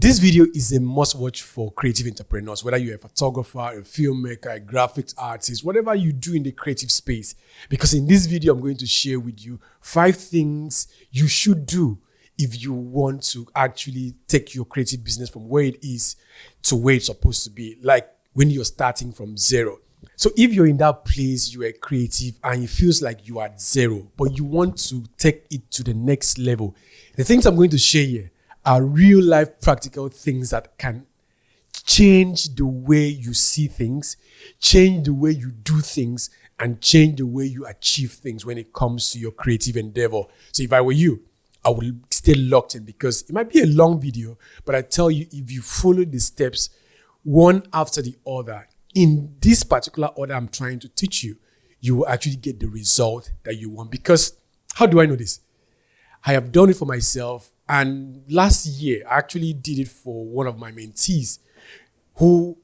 This video is a must-watch for creative entrepreneurs, whether you're a photographer, a filmmaker, a graphics artist, whatever you do in the creative space. Because in this video, I'm going to share with you 5 things you should do if you want to actually take your creative business from where it is to where it's supposed to be, like when you're starting from zero. So if you're in that place, you are creative and it feels like you are at zero, but you want to take it to the next level, the things I'm going to share here are real life practical things that can change the way you see things, change the way you do things, and change the way you achieve things when it comes to your creative endeavor. So if I were you, I would stay locked in because it might be a long video, but I tell you, if you follow the steps one after the other, in this particular order I'm trying to teach you, you will actually get the result that you want. Because how do I know this? I have done it for myself. And last year, I actually did it for one of my mentees who,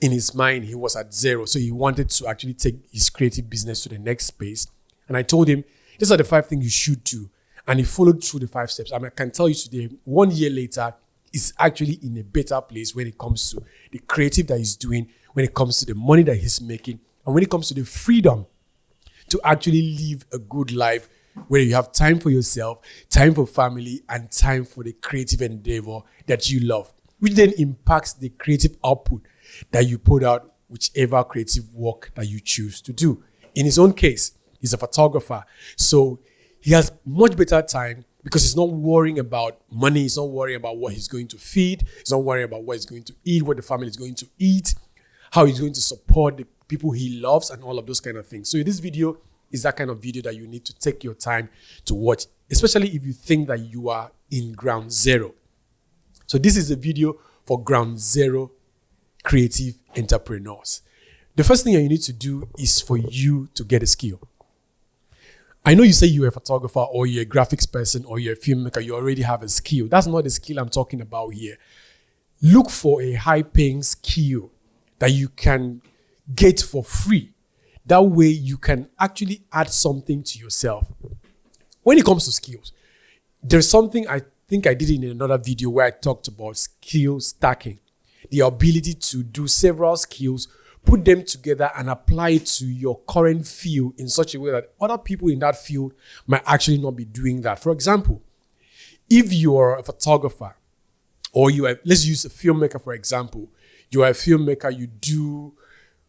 in his mind, he was at zero. So he wanted to actually take his creative business to the next space. And I told him, these are the 5 things you should do. And he followed through the 5 steps. And I can tell you today, 1 year later, he's actually in a better place when it comes to the creative that he's doing, when it comes to the money that he's making, and when it comes to the freedom to actually live a good life where you have time for yourself, time for family, and time for the creative endeavor that you love, which then impacts the creative output that you put out, whichever creative work that you choose to do. In his own case, he's a photographer. So he has much better time because he's not worrying about money. He's not worrying about what he's going to feed. He's not worrying about what he's going to eat, what the family is going to eat, how he's going to support the people he loves, and all of those kind of things. So in this video is that kind of video that you need to take your time to watch, especially if you think that you are in ground zero. So this is a video for ground zero creative entrepreneurs. The first thing that you need to do is for you to get a skill. I know you say you're a photographer or you're a graphics person or you're a filmmaker, you already have a skill. That's not the skill I'm talking about here. Look for a high-paying skill that you can get for free. That way you can actually add something to yourself. When it comes to skills, there's something I think I did in another video where I talked about skill stacking. The ability to do several skills, put them together and apply it to your current field in such a way that other people in that field might actually not be doing that. For example, if you're a photographer or let's use a filmmaker, for example. You are a filmmaker, you do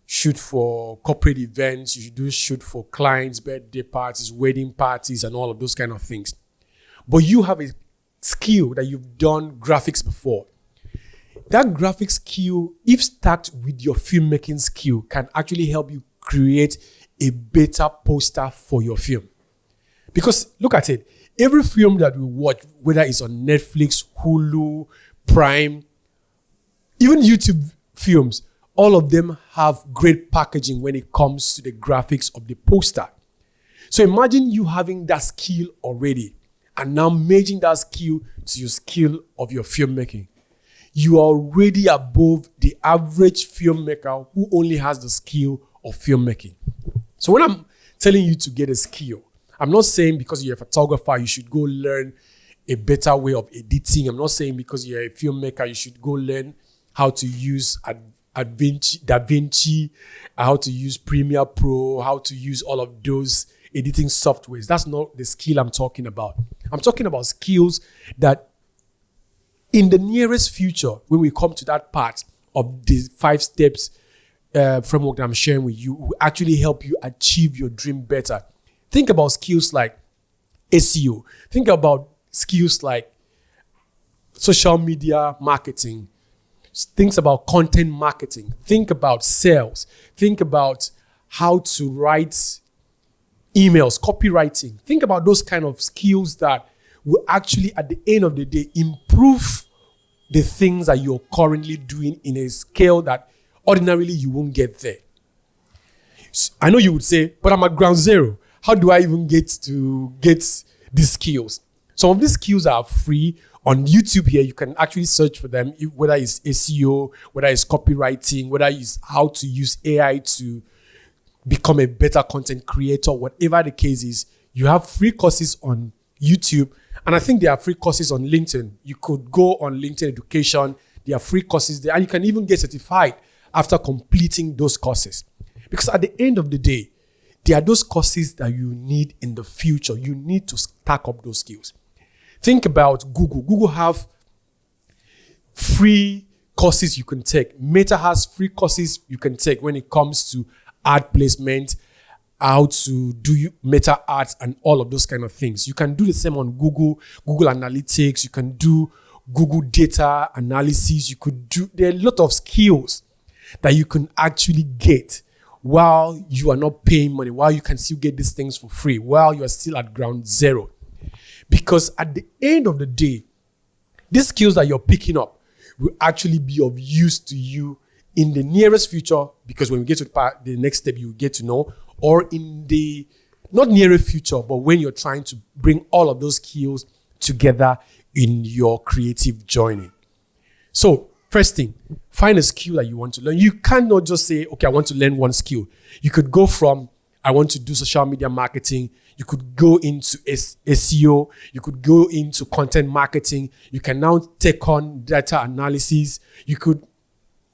shoot for corporate events, you do shoot for clients, birthday parties, wedding parties, and all of those kind of things. But you have a skill that you've done graphics before. That graphics skill, if stacked with your filmmaking skill, can actually help you create a better poster for your film. Because look at it, every film that we watch, whether it's on Netflix, Hulu, Prime, even YouTube films, all of them have great packaging when it comes to the graphics of the poster. So imagine you having that skill already and now merging that skill to your skill of your filmmaking. You are already above the average filmmaker who only has the skill of filmmaking. So when I'm telling you to get a skill, I'm not saying because you're a photographer, you should go learn a better way of editing. I'm not saying because you're a filmmaker, you should go learn how to use DaVinci, how to use Premiere Pro, how to use all of those editing softwares. That's not the skill I'm talking about. I'm talking about skills that in the nearest future, when we come to that part of the 5 steps framework that I'm sharing with you, will actually help you achieve your dream better. Think about skills like SEO. Think about skills like social media marketing. Think about content marketing. Think about sales. Think about how to write emails, copywriting. Think about those kind of skills that will actually, at the end of the day, improve the things that you're currently doing in a scale that ordinarily you won't get there. I know you would say, but I'm at ground zero. How do I even get these skills? Some of these skills are free. On YouTube here, you can actually search for them, whether it's SEO, whether it's copywriting, whether it's how to use AI to become a better content creator, whatever the case is. You have free courses on YouTube And I think there are free courses on LinkedIn. You could go on LinkedIn Education. There are free courses there, and you can even get certified after completing those courses. Because at the end of the day, there are those courses that you need in the future. You need to stack up those skills. Think about Google. Google have free courses you can take. Meta has free courses you can take when it comes to ad placement, how to do meta ads, and all of those kind of things. You can do the same on Google Analytics. You can do Google data analysis. There are a lot of skills that you can actually get while you are not paying money, while you can still get these things for free, while you are still at ground zero. Because at the end of the day, these skills that you're picking up will actually be of use to you in the nearest future, because when we get to the next step, you get to know, or in the not nearest future, but when you're trying to bring all of those skills together in your creative journey. So first thing, find a skill that you want to learn. You cannot just say, okay, I want to learn one skill. You could go from, I want to do social media marketing. You could go into SEO. You could go into content marketing. You can now take on data analysis. You could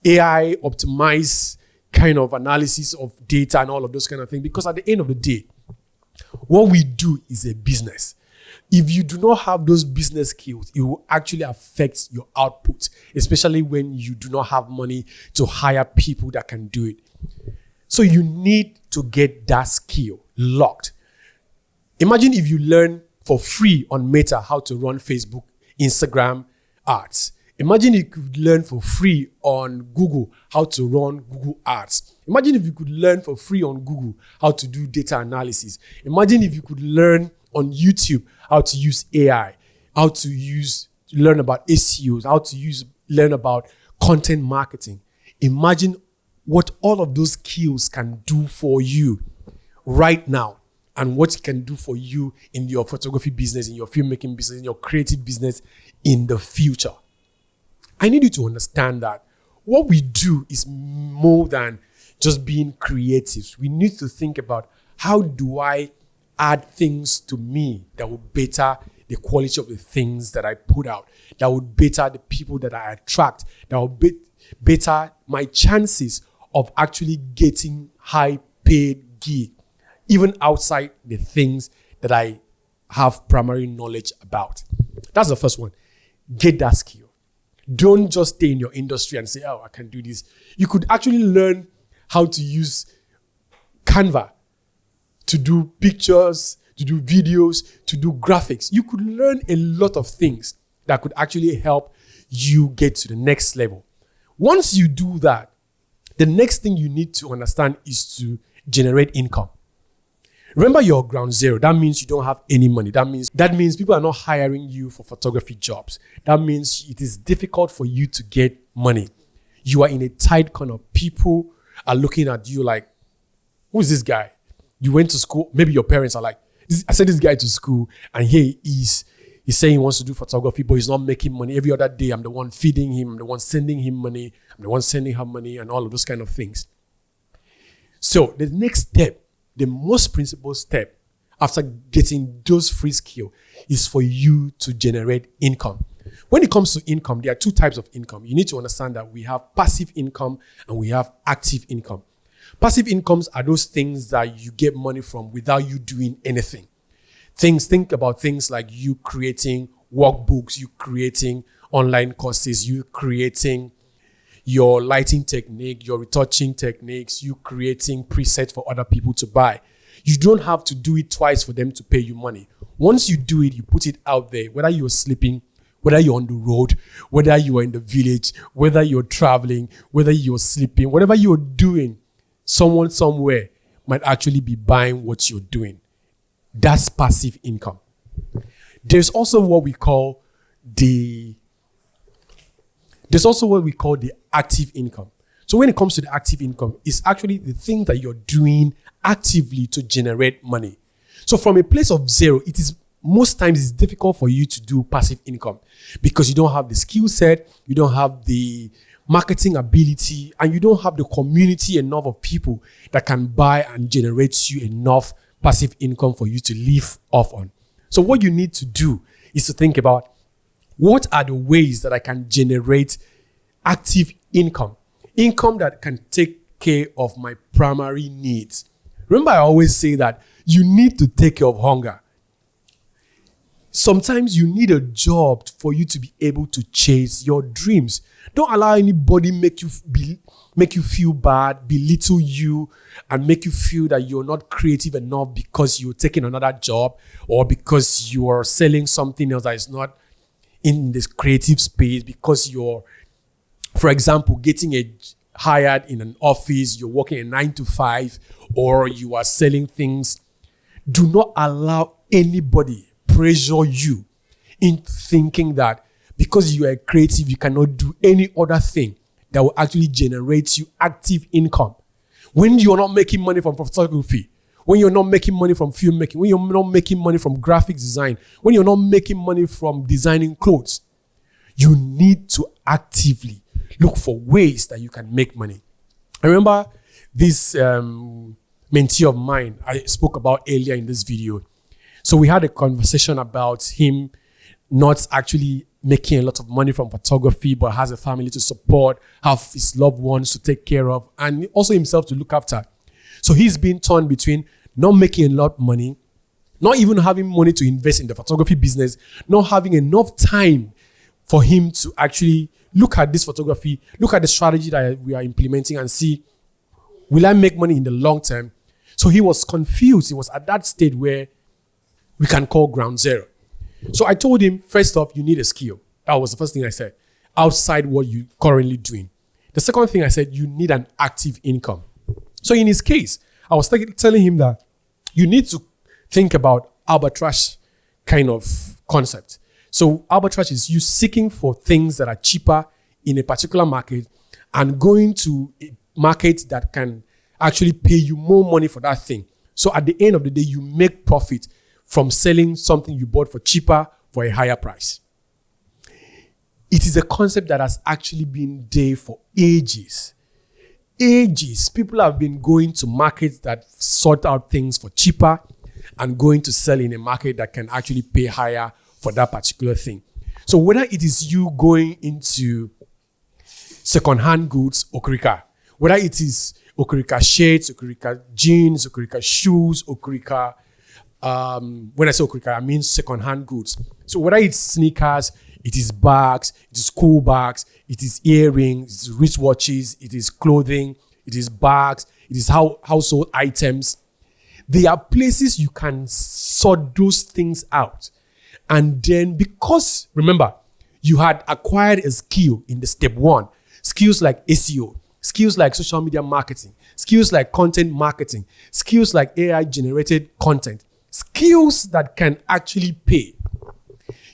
AI optimize kind of analysis of data and all of those kind of things. Because at the end of the day, what we do is a business. If you do not have those business skills, it will actually affect your output, especially when you do not have money to hire people that can do it. So you need to get that skill locked. Imagine if you learn for free on Meta how to run Facebook, Instagram ads. Imagine if you could learn for free on Google how to run Google ads. Imagine if you could learn for free on Google how to do data analysis. Imagine if you could learn on YouTube how to use AI, how to learn about SEOs, how to learn about content marketing. Imagine what all of those skills can do for you right now, and what it can do for you in your photography business, in your filmmaking business, in your creative business in the future. I need you to understand that what we do is more than just being creatives. We need to think about, how do I add things to me that will better the quality of the things that I put out, that would better the people that I attract, that will better my chances of actually getting high paid gig, even outside the things that I have primary knowledge about. That's the first one. Get that skill. Don't just stay in your industry and say, oh, I can do this. You could actually learn how to use Canva to do pictures, to do videos, to do graphics. You could learn a lot of things that could actually help you get to the next level. Once you do that, the next thing you need to understand is to generate income. Remember, you're ground zero. That means you don't have any money. That means people are not hiring you for photography jobs. That means it is difficult for you to get money. You are in a tight corner. People are looking at you like, who is this guy? You went to school. Maybe your parents are like, I sent this guy to school, and here he is. He's saying he wants to do photography, but he's not making money. Every other day, I'm the one feeding him. I'm the one sending him money. I'm the one sending her money, and all of those kind of things. So the next step, the most principal step after getting those free skills, is for you to generate income. When it comes to income, there are two types of income. You need to understand that we have passive income and we have active income. Passive incomes are those things that you get money from without you doing anything. Think about things like you creating workbooks, you creating online courses, you creating your lighting technique, your retouching techniques, you creating presets for other people to buy. You don't have to do it twice for them to pay you money. Once you do it, you put it out there, whether you're sleeping, whether you're on the road, whether you are in the village, whether you're traveling, whether you're sleeping, whatever you're doing, someone somewhere might actually be buying what you're doing. That's passive income. There's also what we call the active income. So when it comes to the active income, it's actually the thing that you're doing actively to generate money. So from a place of zero, it is most times it's difficult for you to do passive income because you don't have the skill set, you don't have the marketing ability, and you don't have the community enough of people that can buy and generate you enough passive income for you to live off on. So what you need to do is to think about what are the ways that I can generate active income, income that can take care of my primary needs. Remember, I always say that you need to take care of hunger. Sometimes you need a job for you to be able to chase your dreams. Don't allow anybody make you feel bad, belittle you, and make you feel that you're not creative enough because you're taking another job or because you are selling something else that is not in this creative space, because you're, for example, getting hired in an office, you're working a 9 to 5, or you are selling things. Do not allow anybody pressure you into thinking that because you are creative, you cannot do any other thing that will actually generate you active income. When you're not making money from photography, when you're not making money from filmmaking, when you're not making money from graphic design, when you're not making money from designing clothes, you need to actively look for ways that you can make money. I remember this mentee of mine I spoke about earlier in this video. So we had a conversation about him not actually making a lot of money from photography, but has a family to support, have his loved ones to take care of, and also himself to look after. So he's been torn between not making a lot of money, not even having money to invest in the photography business, not having enough time for him to actually look at this photography, look at the strategy that we are implementing and see, will I make money in the long term? So he was confused. He was at that state where we can call ground zero. So I told him, first off, you need a skill. That was the first thing I said, outside what you're currently doing. The second thing I said, you need an active income. So in his case, I was telling him that you need to think about arbitrage kind of concept. So arbitrage is you seeking for things that are cheaper in a particular market and going to a market that can actually pay you more money for that thing. So at the end of the day, you make profit from selling something you bought for cheaper for a higher price. It is a concept that has actually been there for ages. Ages. People have been going to markets that sort out things for cheaper and going to sell in a market that can actually pay higher for that particular thing. So whether it is you going into second-hand goods, okrika, whether it is okrika shirts, okrika jeans, okrika shoes, okrika, when I say okrika, I mean second-hand goods. So whether it's sneakers, it is bags, it is school bags, it is earrings, it is wristwatches, it is clothing, it is bags, it is household items. There are places you can sort those things out. And then because, remember, you had acquired a skill in the step one, skills like SEO, skills like social media marketing, skills like content marketing, skills like AI-generated content, skills that can actually pay.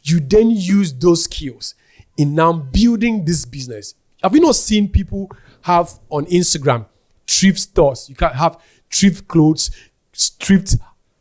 You then use those skills in now building this business. Have you not seen people have on Instagram thrift stores? You can have thrift clothes, thrift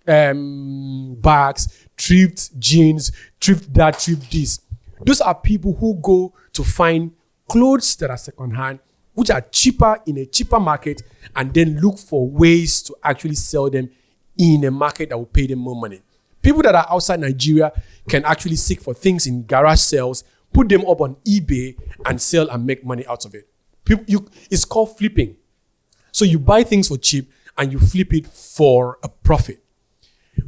bags, thrift jeans, thrift that, thrift this. Those are people who go to find clothes that are secondhand, which are cheaper in a cheaper market, and then look for ways to actually sell them in a market that will pay them more money. People that are outside Nigeria can actually seek for things in garage sales, put them up on eBay, and sell and make money out of it. It's called flipping. So you buy things for cheap and you flip it for a profit.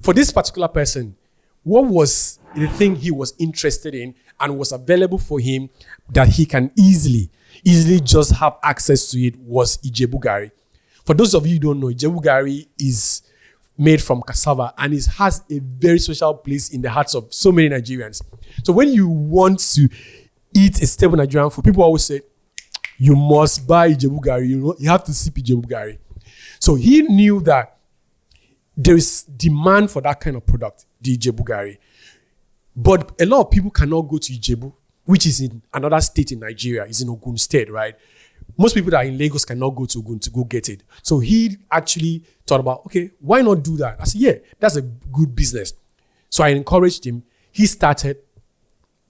For this particular person, what was the thing he was interested in and was available for him that he can easily just have access to it was Ijebu Gari. For those of you who don't know, Ijebu Gari is made from cassava and it has a very special place in the hearts of so many Nigerians. So when you want to eat a stable Nigerian food, people always say, you must buy Ijebu Gari. You have to sip Ijebu Gari. So he knew that there is demand for that kind of product, the Ijebu Gari. But a lot of people cannot go to Ijebu, which is in another state in Nigeria. It's in Ogun State, right? Most people that are in Lagos cannot go to Ogun to go get it. So he actually thought about, okay, why not do that? I said, yeah, that's a good business. So I encouraged him. He started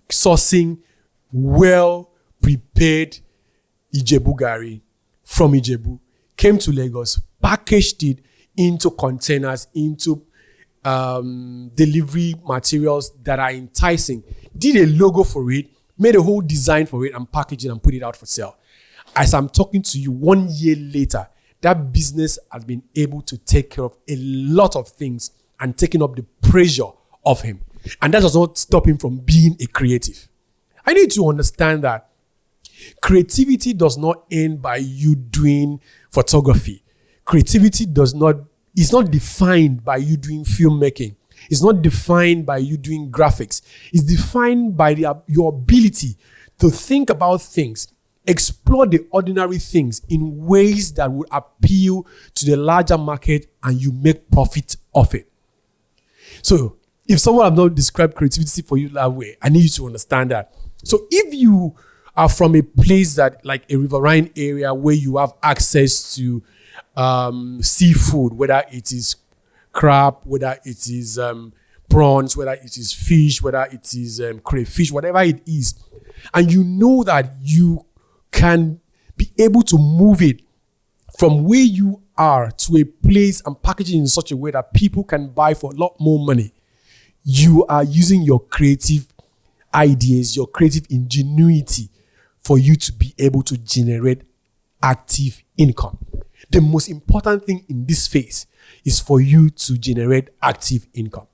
sourcing well-prepared Ijebu Gari from Ijebu, came to Lagos, packaged it into containers, into delivery materials that are enticing, did a logo for it, made a whole design for it, and packaged it and put it out for sale. As I'm talking to you, 1 year later, that business has been able to take care of a lot of things and taking up the pressure of him. And that does not stop him from being a creative. I need to understand that creativity does not end by you doing photography. Creativity is not defined by you doing filmmaking. It's not defined by you doing graphics. It's defined by your ability to think about things, explore the ordinary things in ways that would appeal to the larger market, and you make profit of it. So if someone have not described creativity for you that way, I need you to understand that. So if you are from a place that, like a riverine area where you have access to seafood, whether it is crab, whether it is prawns, whether it is fish, whether it is crayfish, whatever it is, and you know that you can be able to move it from where you are to a place and package it in such a way that people can buy for a lot more money, you are using your creative ideas, your creative ingenuity for you to be able to generate active income. The most important thing in this phase is for you to generate active income.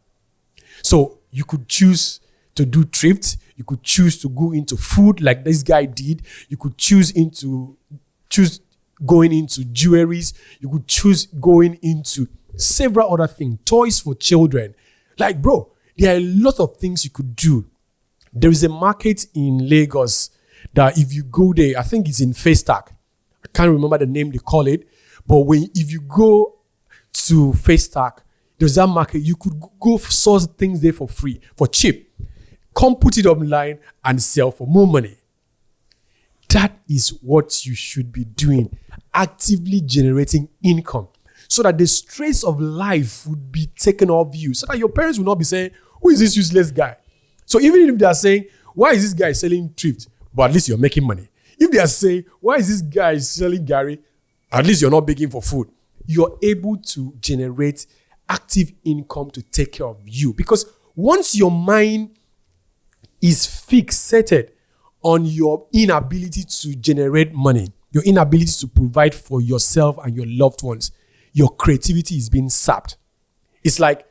So you could choose to do thrift. You could choose to go into food like this guy did. You could choose going into jewelries. You could choose going into several other things, toys for children. Like, bro, there are a lot of things you could do. There is a market in Lagos that if you go there, I think it's in Festac. I can't remember the name they call it. But if you go to Festac, there's that market. You could go source things there for free, for cheap. Come put it online and sell for more money. That is what you should be doing. Actively generating income so that the stress of life would be taken off you. So that your parents will not be saying, who is this useless guy? So even if they are saying, why is this guy selling thrift? But at least you're making money. If they are saying, why is this guy selling Gary? At least you're not begging for food. You're able to generate active income to take care of you. Because once your mind is fixated on your inability to generate money, your inability to provide for yourself and your loved ones, your creativity is being sapped. It's like,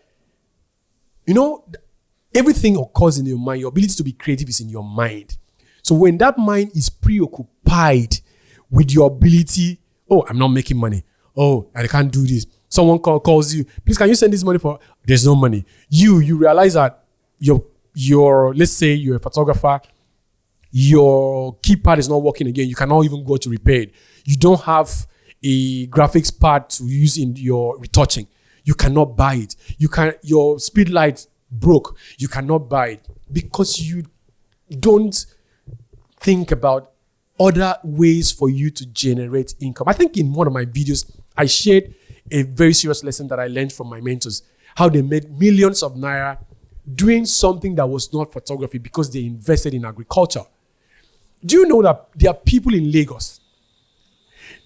everything occurs in your mind. Your ability to be creative is in your mind. So when that mind is preoccupied with your ability, oh, I'm not making money. Oh, I can't do this. Someone calls you, please, can you send this money for? There's no money. You realize that your let's say you're a photographer, your keypad is not working again. You cannot even go to repair it. You don't have a graphics pad to use in your retouching. You cannot buy it. Your speed light broke. You cannot buy it because you don't think about other ways for you to generate income. I think in one of my videos, I shared a very serious lesson that I learned from my mentors, how they made millions of naira doing something that was not photography because they invested in agriculture. Do you know that there are people in Lagos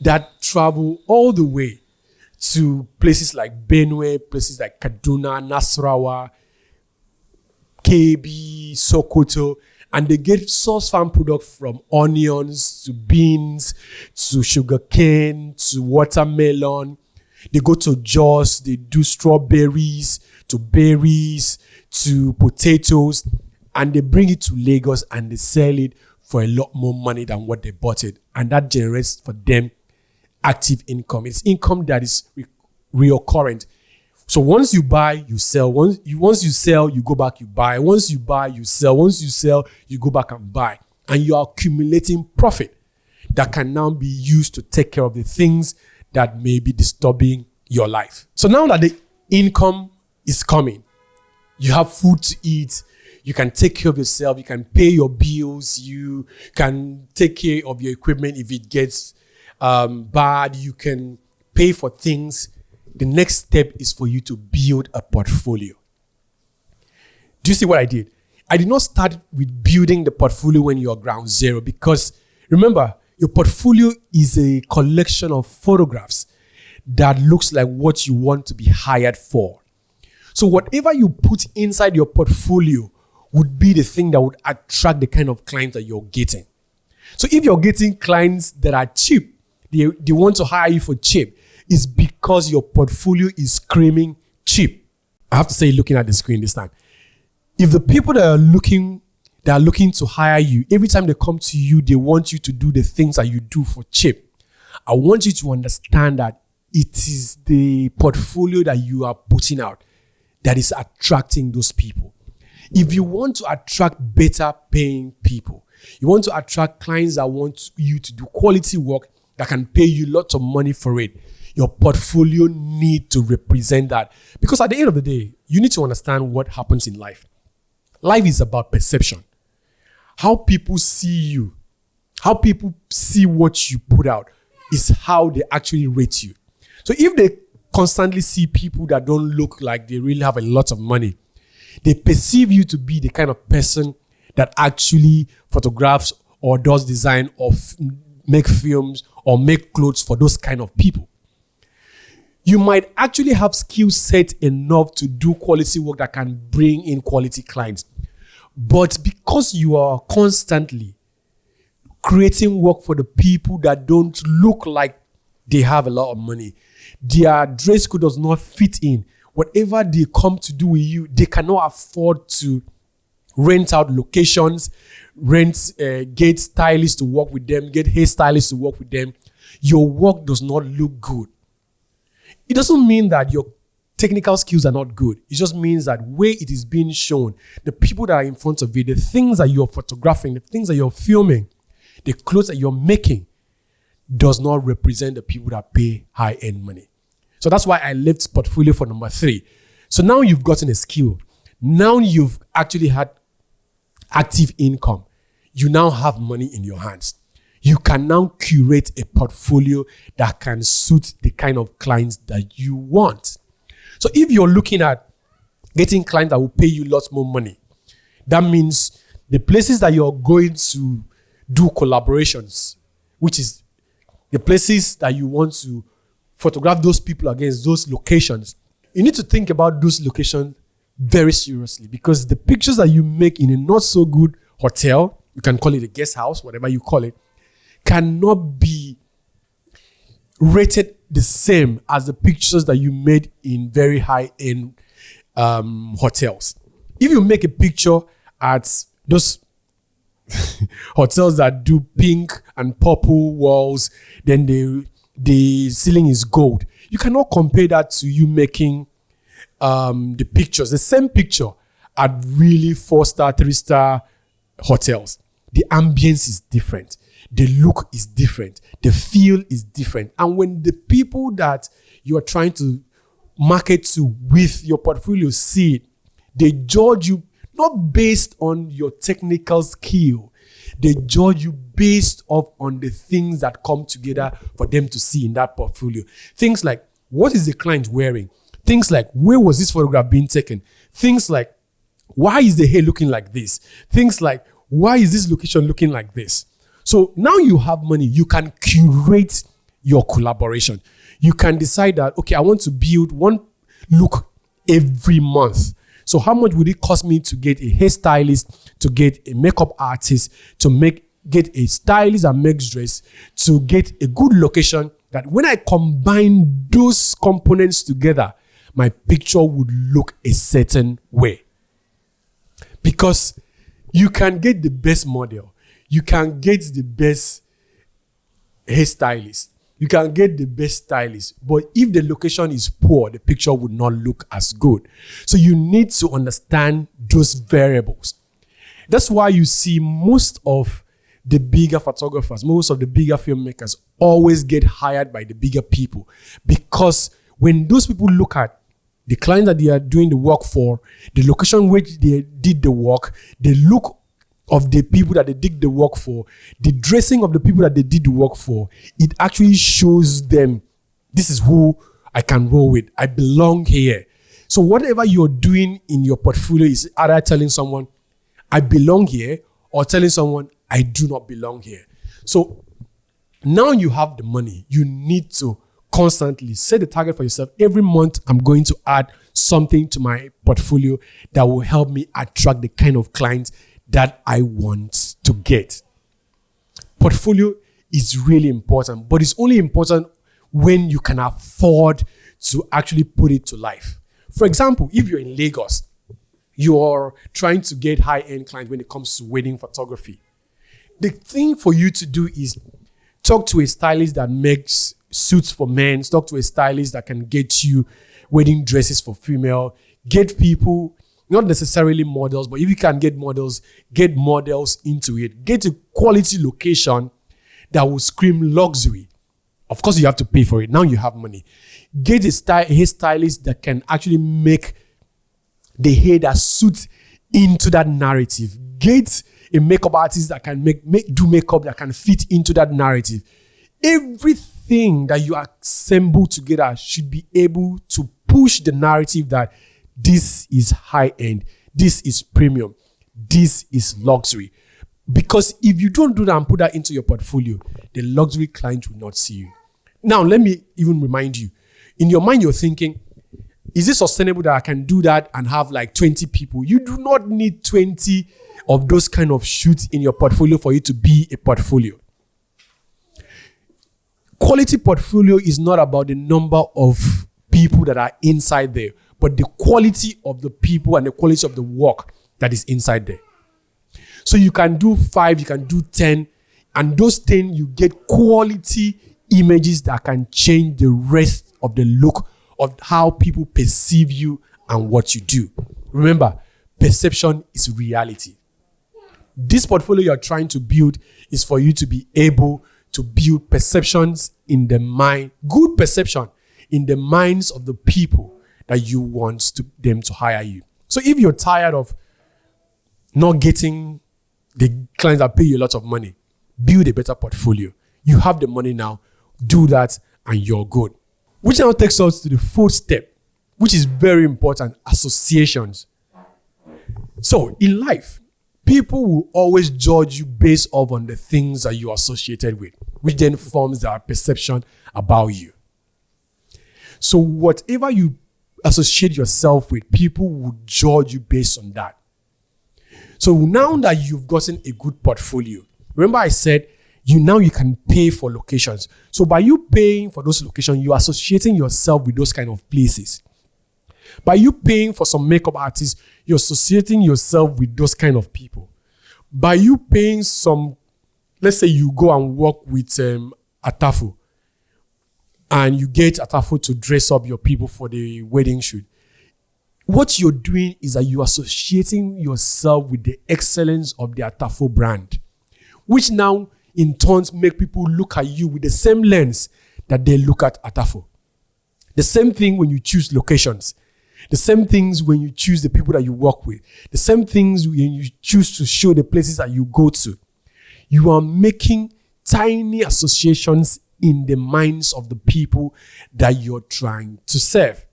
that travel all the way to places like Benue, places like Kaduna, Nasarawa, KB, Sokoto, and they get source farm products from onions to beans to sugarcane to watermelon. They go to Jos, they do strawberries to berries to potatoes, and they bring it to Lagos and they sell it for a lot more money than what they bought it. And that generates for them active income. It's income that is reoccurrent. So once you buy, you sell. Once you sell, you go back, you buy. Once you buy, you sell. Once you sell, you go back and buy. And you are accumulating profit that can now be used to take care of the things that may be disturbing your life. So now that the income is coming, you have food to eat, you can take care of yourself, you can pay your bills, you can take care of your equipment if it gets bad, you can pay for things. The next step is for you to build a portfolio. Do you see what I did? I did not start with building the portfolio when you're ground zero, because remember, your portfolio is a collection of photographs that looks like what you want to be hired for. So whatever you put inside your portfolio would be the thing that would attract the kind of clients that you're getting. So if you're getting clients that are cheap, they want to hire you for cheap, it's because your portfolio is screaming cheap. I have to say, looking at the screen this time. If the people that are looking to hire you, every time they come to you, they want you to do the things that you do for cheap. I want you to understand that it is the portfolio that you are putting out that is attracting those people. If you want to attract better paying people, you want to attract clients that want you to do quality work that can pay you lots of money for it, your portfolio need to represent that. Because at the end of the day, you need to understand what happens in life. Life is about perception. How people see you, how people see what you put out is how they actually rate you. So if they constantly see people that don't look like they really have a lot of money, they perceive you to be the kind of person that actually photographs or does design or make films or make clothes for those kind of people. You might actually have skill set enough to do quality work that can bring in quality clients. But because you are constantly creating work for the people that don't look like they have a lot of money, their dress code does not fit in. Whatever they come to do with you, they cannot afford to rent out locations, get stylists to work with them, get hairstylists to work with them. Your work does not look good. It doesn't mean that your technical skills are not good. It just means that where it is being shown, the people that are in front of you, the things that you're photographing, the things that you're filming, the clothes that you're making does not represent the people that pay high-end money. So that's why I left portfolio for number 3. So now you've gotten a skill. Now you've actually had active income. You now have money in your hands. You can now curate a portfolio that can suit the kind of clients that you want. So if you're looking at getting clients that will pay you lots more money, that means the places that you're going to do collaborations, which is the places that you want to photograph those people against those locations, you need to think about those locations very seriously, because the pictures that you make in a not so good hotel, you can call it a guest house, whatever you call it, cannot be rated the same as the pictures that you made in very high-end hotels. If you make a picture at those hotels that do pink and purple walls, then the ceiling is gold, you cannot compare that to you making the pictures, the same picture at really 4-star, 3-star hotels. The ambience is different. The look is different. The feel is different. And when the people that you are trying to market to with your portfolio see it, they judge you not based on your technical skill. They judge you based off on the things that come together for them to see in that portfolio. Things like, what is the client wearing? Things like, where was this photograph being taken? Things like, why is the hair looking like this? Things like, why is this location looking like this? So now you have money, you can curate your collaboration. You can decide that, okay, I want to build one look every month. So how much would it cost me to get a hairstylist, to get a makeup artist, to get a stylist that makes dress, to get a good location that when I combine those components together, my picture would look a certain way. Because you can get the best model, you can get the best hairstylist, you can get the best stylist, but if the location is poor, the picture would not look as good. So you need to understand those variables. That's why you see most of the bigger photographers, most of the bigger filmmakers always get hired by the bigger people, because when those people look at the client that they are doing the work for, the location which they did the work, the look of the people that they did the work for, the dressing of the people that they did the work for, it actually shows them, this is who I can roll with. I belong here. So whatever you're doing in your portfolio is either telling someone, I belong here, or telling someone, I do not belong here. So now you have the money. You need to constantly. Set the target for yourself. Every month, I'm going to add something to my portfolio that will help me attract the kind of clients that I want to get. Portfolio is really important, but it's only important when you can afford to actually put it to life. For example, if you're in Lagos, you're trying to get high-end clients when it comes to wedding photography. The thing for you to do is talk to a stylist that makes suits for men, talk to a stylist that can get you wedding dresses for female, get people, not necessarily models, but if you can get models into it. Get a quality location that will scream luxury. Of course, you have to pay for it. Now you have money. Get a hairstylist that can actually make the hair that suits into that narrative. Get a makeup artist that can do makeup that can fit into that narrative. Everything that you assemble together should be able to push the narrative that this is high-end, this is premium, this is luxury. Because if you don't do that and put that into your portfolio, the luxury client will not see you. Now, let me even remind you. In your mind, you're thinking, is it sustainable that I can do that and have like 20 people? You do not need 20 of those kind of shoots in your portfolio for you to be a portfolio. Quality portfolio is not about the number of people that are inside there, but the quality of the people and the quality of the work that is inside there. So you can do 5, you can do 10, and those 10, you get quality images that can change the rest of the look of how people perceive you and what you do. Remember, perception is reality. This portfolio you're trying to build is for you to be able to build perceptions in the mind, good perception in the minds of the people that you want them to hire you. So if you're tired of not getting the clients that pay you a lot of money, build a better portfolio. You have the money now, do that and you're good. Which now takes us to the 4th step, which is very important, associations. So in life, people will always judge you based off on the things that you're associated with, which then forms their perception about you. So whatever you associate yourself with, people will judge you based on that. So now that you've gotten a good portfolio, remember I said you can pay for locations. So by you paying for those locations, you're associating yourself with those kind of places. By you paying for some makeup artists, you're associating yourself with those kind of people. By you paying some, let's say you go and work with Atafo, and you get Atafo to dress up your people for the wedding shoot. What you're doing is that you're associating yourself with the excellence of the Atafo brand, which now in turn make people look at you with the same lens that they look at Atafo. The same thing when you choose locations. The same things when you choose the people that you work with. The same things when you choose to show the places that you go to. You are making tiny associations in the minds of the people that you're trying to serve.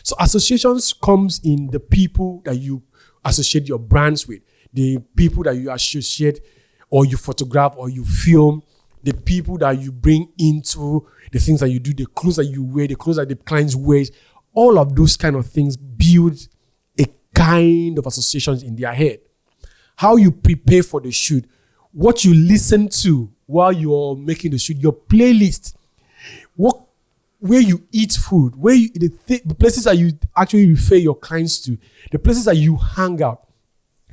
So associations comes in the people that you associate your brands with, the people that you associate or you photograph or you film, the people that you bring into the things that you do, the clothes that you wear, the clothes that the clients wear. All of those kind of things build a kind of associations in their head. How you prepare for the shoot, what you listen to while you're making the shoot, your playlist, where you eat food, the places that you actually refer your clients to, the places that you hang out,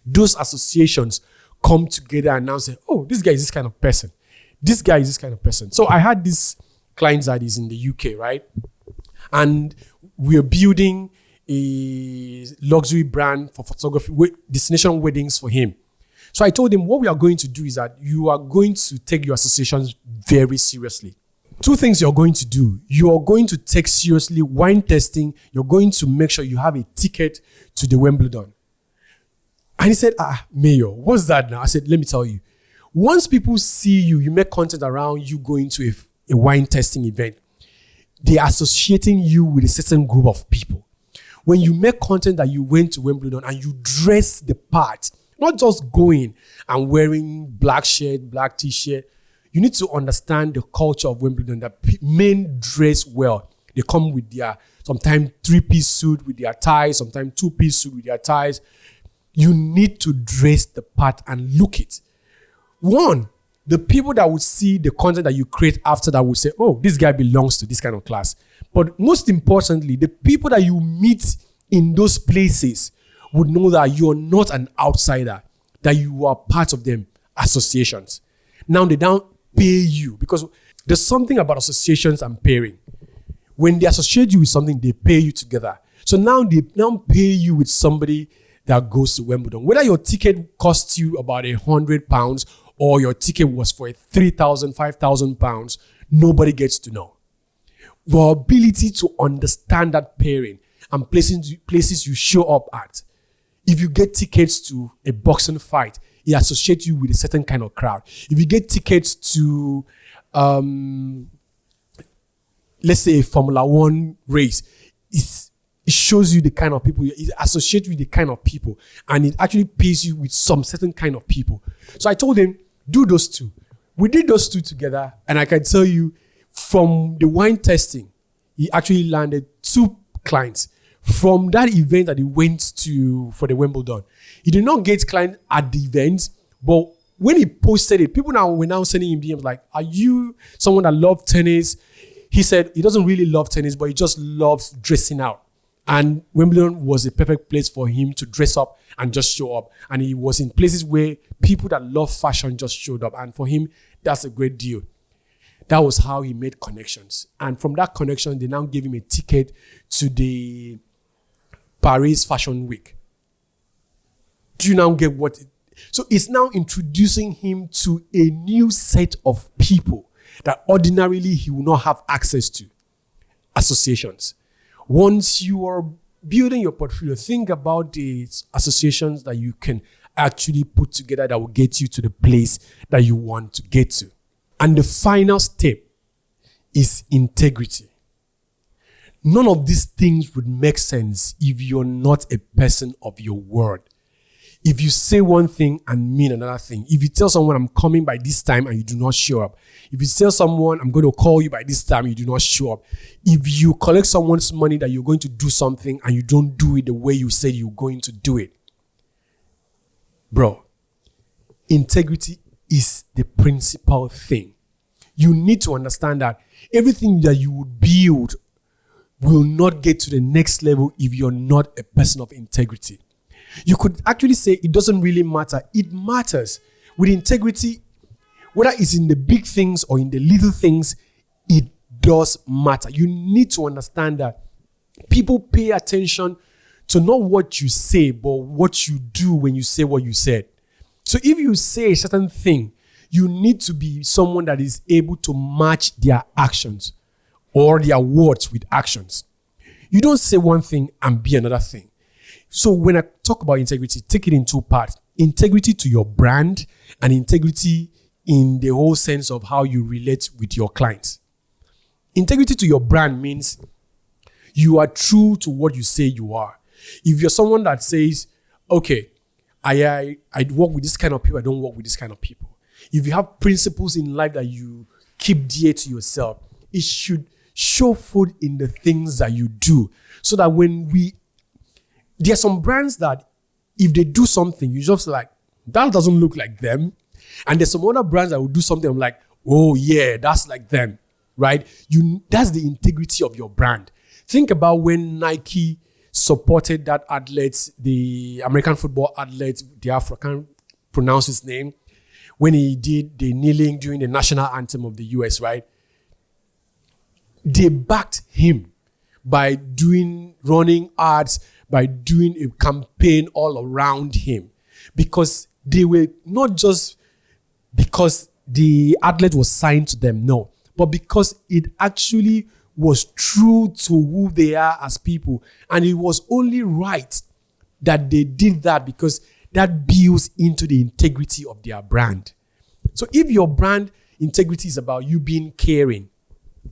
those associations come together and now say, oh, this guy is this kind of person. This guy is this kind of person. So I had this client that is in the UK, right? And we're building a luxury brand for photography, destination weddings for him. So I told him what we are going to do is that you are going to take your associations very seriously. 2 things you're going to do. You are going to take seriously wine testing. You're going to make sure you have a ticket to the Wimbledon. And he said, Mayor, what's that now? I said, let me tell you. Once people see you, you make content around you going to a wine testing event, they are associating you with a certain group of people. When you make content that you went to Wimbledon and you dress the part, not just going and wearing black shirt, black t-shirt, You need to understand the culture of Wimbledon, that men dress well. They come with their, sometimes 3-piece suit with their ties, sometimes 2-piece suit with their ties. You need to dress the part and look it. One, the people that would see the content that you create after that would say, oh, this guy belongs to this kind of class. But most importantly, the people that you meet in those places would know that you're not an outsider, that you are part of them associations. Now they don't pay you, because there's something about associations and pairing. When they associate you with something, they pay you together. So now they pay you with somebody that goes to Wimbledon. Whether your ticket costs you about £100 or your ticket was for £3,000, £5,000, nobody gets to know. Your ability to understand that pairing and places you show up at. If you get tickets to a boxing fight, it associates you with a certain kind of crowd. If you get tickets to, let's say, a Formula One race, it shows you the kind of people, it associates you with the kind of people, and it actually pays you with some certain kind of people. So I told him, do those two. We did those two together, and I can tell you, from the wine testing, he actually landed 2 clients. From that event that he went to for the Wimbledon, he did not get clients at the event, but when he posted it, people were now sending him DMs like, are you someone that loves tennis? He said he doesn't really love tennis, but he just loves dressing out. And Wimbledon was a perfect place for him to dress up and just show up. And he was in places where people that love fashion just showed up. And for him, that's a great deal. That was how he made connections. And from that connection, they now gave him a ticket to the Paris Fashion Week. Do you now get what? So it's now introducing him to a new set of people that ordinarily he will not have access to. Associations. Once you are building your portfolio, think about the associations that you can actually put together that will get you to the place that you want to get to. And the final step is integrity. None of these things would make sense if you're not a person of your word. If you say one thing and mean another thing, if you tell someone I'm coming by this time and you do not show up, if you tell someone I'm going to call you by this time, you do not show up, if you collect someone's money that you're going to do something and you don't do it the way you said you're going to do it, bro, integrity is the principal thing. You need to understand that everything that you would build will not get to the next level if you're not a person of integrity. You could actually say it doesn't really matter. It matters. With integrity, whether it's in the big things or in the little things, it does matter. You need to understand that people pay attention to not what you say, but what you do when you say what you said. So if you say a certain thing, you need to be someone that is able to match their actions or their words with actions. You don't say one thing and be another thing. So when I talk about integrity, take it in 2 parts. Integrity to your brand and integrity in the whole sense of how you relate with your clients. Integrity to your brand means you are true to what you say you are. If you're someone that says, okay, I work with this kind of people, I don't work with this kind of people. If you have principles in life that you keep dear to yourself, it should show forth in the things that you do. So that there are some brands that if they do something, you just like, that doesn't look like them. And there's some other brands that will do something, I'm like, oh yeah, that's like them, right? That's the integrity of your brand. Think about when Nike supported that athlete, the American football athlete, I can't pronounce his name, when he did the kneeling during the national anthem of the US, right? They backed him by running ads, by doing a campaign all around him, because they were not just because the athlete was signed to them, no, but because it actually was true to who they are as people. And it was only right that they did that because that builds into the integrity of their brand. So if your brand integrity is about you being caring,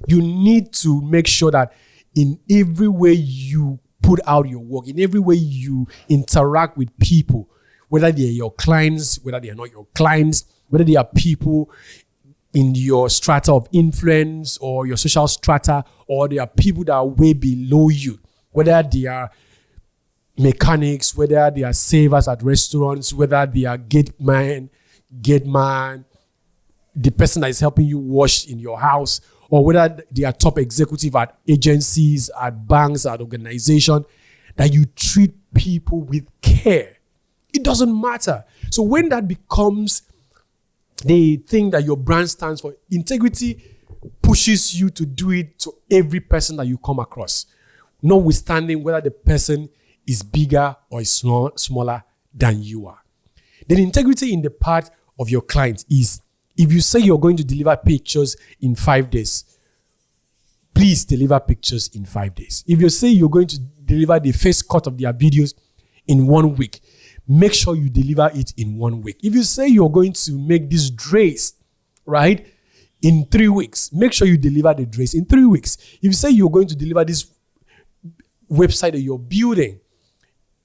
you need to make sure that in every way you put out your work, in every way you interact with people, whether they are your clients, whether they are not your clients, whether they are people in your strata of influence or your social strata, or there are people that are way below you, whether they are mechanics, whether they are savers at restaurants, whether they are gate man, the person that is helping you wash in your house, or whether they are top executive at agencies, at banks, at organizations, that you treat people with care. It doesn't matter. So when that becomes the thing that your brand stands for, integrity pushes you to do it to every person that you come across, notwithstanding whether the person is bigger or is smaller than you are. Then integrity in the part of your client is, if you say you're going to deliver pictures in 5 days, please deliver pictures in 5 days. If you say you're going to deliver the first cut of their videos in 1 week, make sure you deliver it in 1 week. If you say you're going to make this dress, right, in 3 weeks, make sure you deliver the dress in 3 weeks. If you say you're going to deliver this website that you're building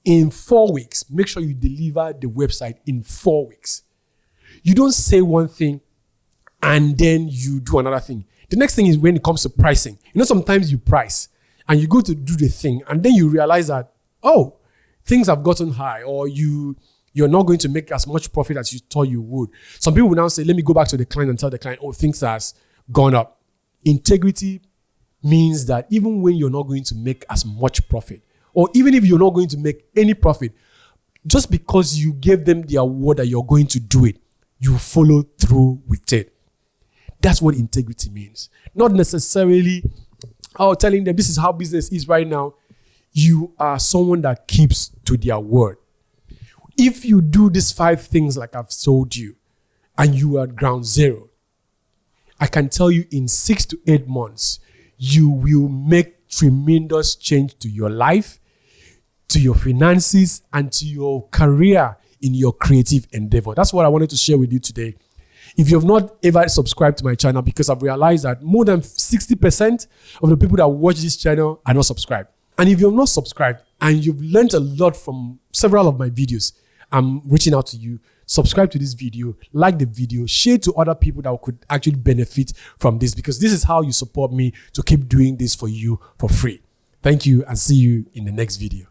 in 4 weeks, make sure you deliver the website in 4 weeks. You don't say one thing and then you do another thing. The next thing is when it comes to pricing. You know, sometimes you price and you go to do the thing and then you realize that, oh, things have gotten high, or you're not going to make as much profit as you thought you would. Some people will now say, let me go back to the client and tell the client, oh, things has gone up. Integrity means that even when you're not going to make as much profit, or even if you're not going to make any profit, just because you gave them their word that you're going to do it, you follow through with it. That's what integrity means. Not necessarily, telling them this is how business is right now. You are someone that keeps to their word. If you do these 5 things like I've told you, and you are at ground zero, I can tell you in 6 to 8 months, you will make tremendous change to your life, to your finances, and to your career in your creative endeavor. That's what I wanted to share with you today. If you have not ever subscribed to my channel, because I've realized that more than 60% of the people that watch this channel are not subscribed. And if you're not subscribed and you've learned a lot from several of my videos, I'm reaching out to you. Subscribe to this video, like the video, share to other people that could actually benefit from this, because this is how you support me to keep doing this for you for free. Thank you, and see you in the next video.